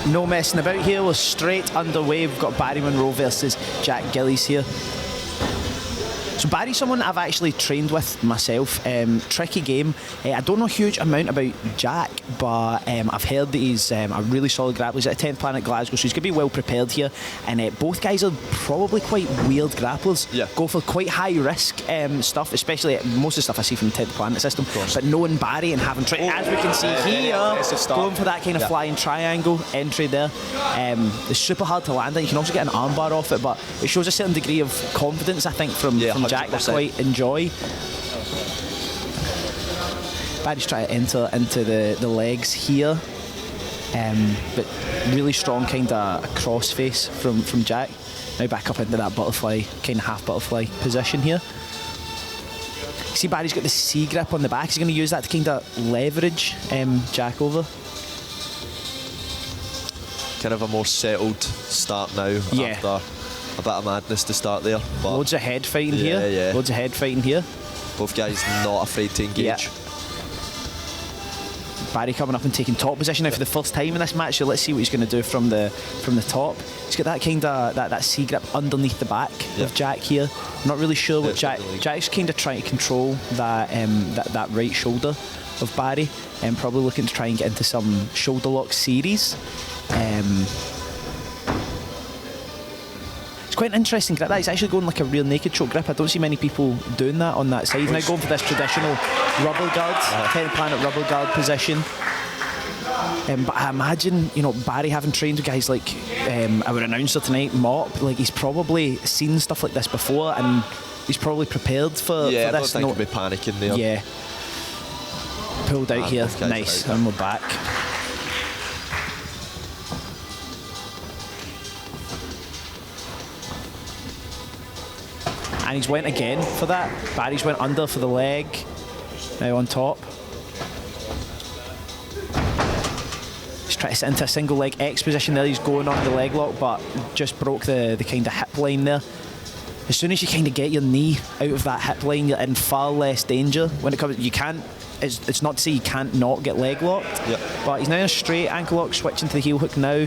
No messing about here. We're straight underway. We've got Barry Munro versus Jack Gillies here. So Barry's someone I've actually trained with myself. Tricky game. I don't know a huge amount about Jack, but I've heard that he's a really solid grappler. He's at 10th Planet Glasgow, so he's going to be well prepared here. And both guys are probably quite weird grapplers. Yeah. Go for quite high risk stuff, especially most of the stuff I see from the 10th Planet system. But knowing Barry and having tried, as we can see here, going for that kind of flying triangle entry there. It's super hard to land, and you can also get an armbar off it, but it shows a certain degree of confidence, I think, from Jack that I quite enjoy. Barry's trying to enter into the legs here, but really strong kind of crossface from Jack. Now back up into that butterfly, kind of half butterfly position here. See, Barry's got the C grip on the back. He's going to use that to kind of leverage Jack over. Kind of a more settled start now after a bit of madness to start there. But loads of head fighting here. Yeah. Loads of head fighting here. Both guys not afraid to engage. Yeah. Barry coming up and taking top position now for the first time in this match. So let's see what he's going to do from the top. He's got that kind of that C grip underneath the back of Jack here. Not really sure what Jack's kind of trying to control that right shoulder of Barry, and probably looking to try and get into some shoulder lock series. It's quite an interesting grip. He's actually going like a real naked choke grip. I don't see many people doing that on that side. He's now going for this traditional rubber guard, 10th Planet rubber guard position. But I imagine, Barry having trained with guys like our announcer tonight, Mop, like he's probably seen stuff like this before, and he's probably prepared for this. I don't think he'll be panicking there. Yeah. Pulled out here, nice, and we're back. And he's went again for that. Barry's went under for the leg. Now on top. He's trying to sit into a single leg X position there. He's going on the leg lock, but just broke the kind of hip line there. As soon as you kind of get your knee out of that hip line, you're in far less danger. When it comes, you can't. It's not to say you can't not get leg locked. Yep. But he's now in a straight ankle lock, switching to the heel hook now.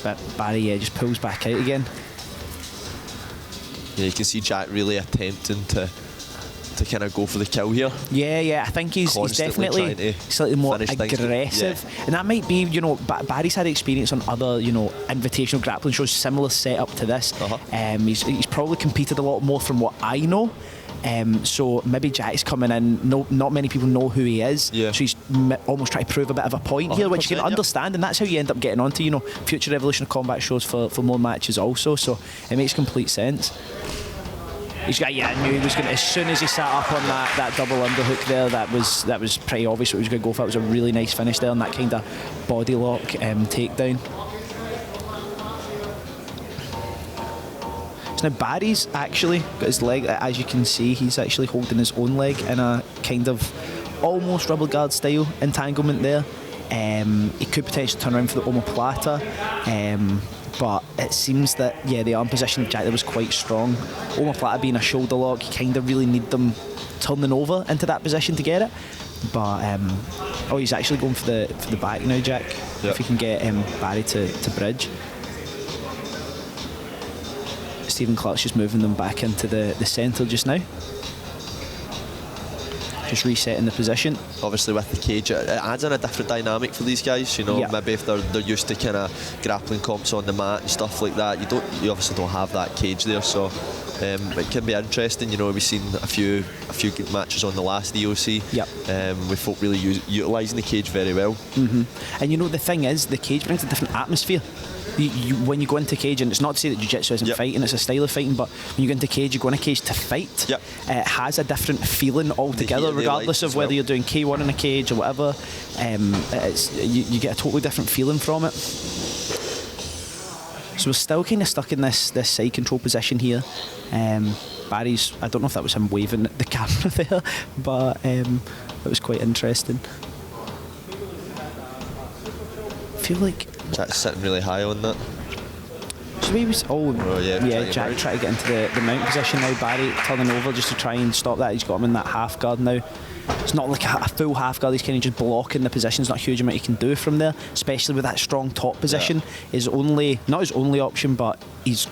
But Barry just pulls back out again. Yeah, you can see Jack really attempting to kind of go for the kill here. Yeah, I think he's definitely slightly more aggressive. And that might be, Barry's had experience on other, invitational grappling shows, similar setup to this. He's probably competed a lot more from what I know. So maybe Jack's coming in, not many people know who he is, so he's almost trying to prove a bit of a point here, which you can understand, and that's how you end up getting onto future Evolution of Combat shows for more matches also, so it makes complete sense. He's got, I knew he was going to, as soon as he sat up on that double underhook there, that was pretty obvious what he was going to go for. It was a really nice finish there on that kind of body lock takedown. Now Barry's actually got his leg, as you can see, he's actually holding his own leg in a kind of almost rubber guard style entanglement there. He could potentially turn around for the omoplata, but it seems that the arm position of Jack there was quite strong. Omoplata being a shoulder lock, you kind of really need them turning over into that position to get it. But he's actually going for the back now, Jack. If he can get Barry to bridge. Stephen Clark's just moving them back into the centre just now. Just resetting the position. Obviously with the cage, it adds in a different dynamic for these guys, maybe if they're used to kind of grappling comps on the mat and stuff like that, you obviously don't have that cage there, so it can be interesting. We've seen a few good matches on the last EOC with folk really utilising the cage very well. And the thing is, the cage brings a different atmosphere. When you go into cage, and it's not to say that jiu-jitsu isn't fighting, it's a style of fighting, but when you go into cage, you go in a cage to fight. It has a different feeling altogether, regardless of whether you're doing K1 in a cage or whatever. You get a totally different feeling from it. So we're still kind of stuck in this side control position here. Barry's, I don't know if that was him waving at the camera there, but it was quite interesting. I feel like Jack's sitting really high on that. So he was, Jack trying to get into the mount position now. Barry turning over just to try and stop that. He's got him in that half guard now. it's not like a full half guard. He's kind of just blocking the position. There's not a huge amount he can do from there, especially with that strong top position. Not his only option, but he's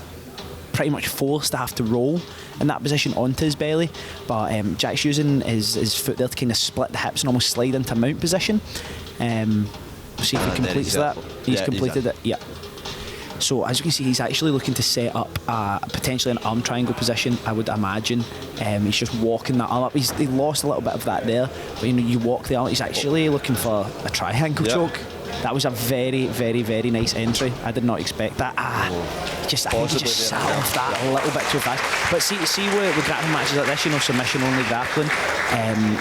pretty much forced to have to roll in that position onto his belly. But Jack's using his foot there to kind of split the hips and almost slide into mount position. We'll see if he completes that. He's completed it. Yeah. So as you can see, he's actually looking to set up potentially an arm triangle position, I would imagine. He's just walking that arm up. He lost a little bit of that there, but you walk the arm. He's actually looking for a triangle choke. That was a very, very, very nice entry. I did not expect that. I think he just sat off that a little bit too fast. But see with grappling matches like this, submission only grappling,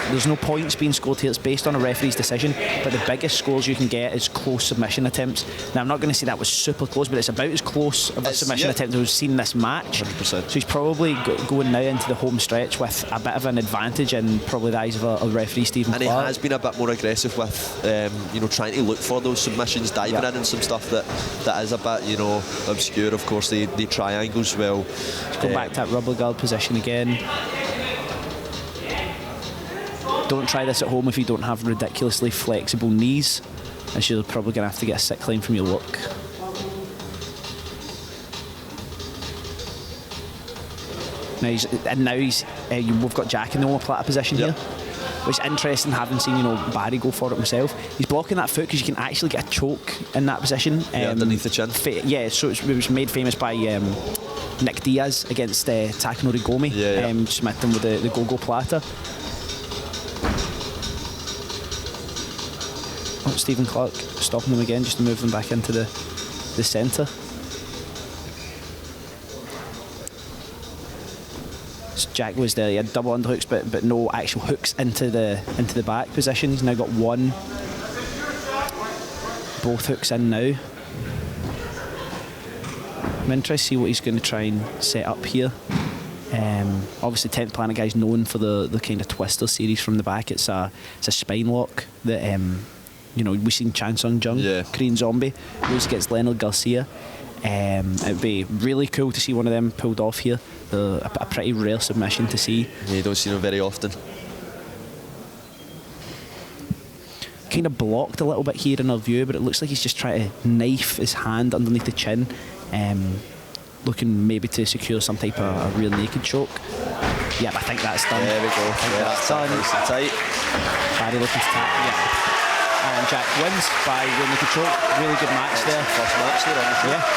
there's no points being scored here. It's based on a referee's decision, but the biggest scores you can get is close submission attempts. Now, I'm not going to say that was super close, but it's about as close of a submission attempt as we've seen in this match. 100%. So he's probably going now into the home stretch with a bit of an advantage in probably the eyes of a referee, Stephen Clark. And he has been a bit more aggressive with, trying to look for those submissions, diving in and some stuff that is a bit, obscure. Of course, the triangles. Well, go back to that rubber guard position again. Don't try this at home if you don't have ridiculously flexible knees, as you're probably going to have to get a sick line from your look. We've got Jack in the omoplata position here, which is interesting, having seen Barry go for it himself. He's blocking that foot because you can actually get a choke in that position. Underneath the chin. So it was made famous by Nick Diaz against Takanori Gomi. Smith him with the go-go plata. Stephen Clark stopping them again just to move them back into the centre. Jack was there, he had double underhooks but no actual hooks into the back position. He's now got one. Both hooks in now. I'm interested to see what he's going to try and set up here. Obviously 10th Planet guy's known for the kind of twister series from the back. It's a spine lock that we've seen Chan Sung Jung, Korean Zombie, goes against Leonard Garcia. It'd be really cool to see one of them pulled off here. A pretty rare submission to see. Yeah, you don't see them very often. Kind of blocked a little bit here in our view, but it looks like he's just trying to knife his hand underneath the chin, looking maybe to secure some type of a rear naked choke. Yep, I think that's done. There we go. That's done. Nice and tight. Barry looking to tap. And Jack wins by rear naked choke. Really good match there. First match there, honestly. Yeah.